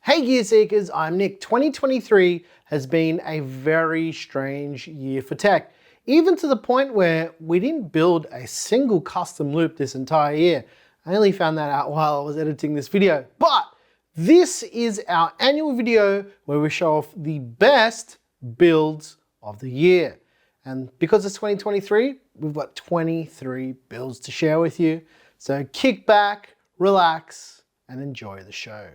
Hey Gear Seekers, I'm Nick. 2023 has been a very strange year for tech, even to the point where we didn't build a single custom loop this entire year. I only found that out while I was editing this video. But this is our annual video where we show off the best builds of the year. And because it's 2023, we've got 23 builds to share with you. So kick back, relax, and enjoy the show.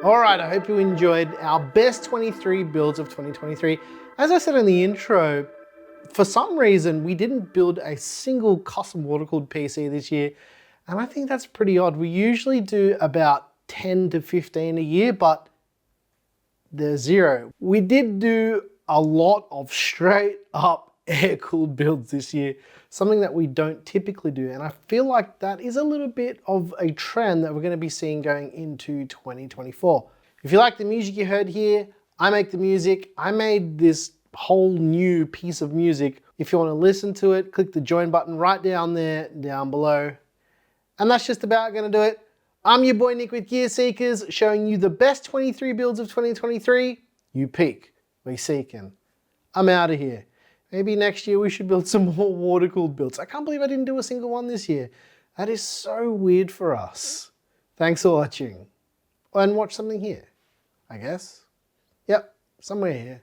All right, I hope you enjoyed our best 23 builds of 2023. As I said in the intro, for some reason, we didn't build a single custom water-cooled PC this year, and I think that's pretty odd. We usually do about 10 to 15 a year, but there's zero. We did do a lot of straight up air-cooled builds this year, something that we don't typically do, and I feel like that is a little bit of a trend that we're going to be seeing going into 2024. If you like the music you heard here, I make the music. I made this whole new piece of music. If you want to listen to it, click the join button right down there, down below. And that's just about going to do it. I'm your boy Nick with Gear Seekers, showing you the best 23 builds of 2023. You pick, we seeking. I'm out of here. Maybe next year we should build some more water-cooled builds. I can't believe I didn't do a single one this year. That is so weird for us. Thanks for watching. And watch something here, I guess. Yep, somewhere here.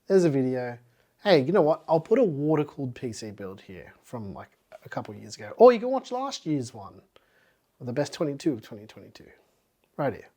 There's a video. Hey, you know what? I'll put a water-cooled PC build here from like a couple years ago. Or you can watch last year's one, or the best 22 of 2022. Right here.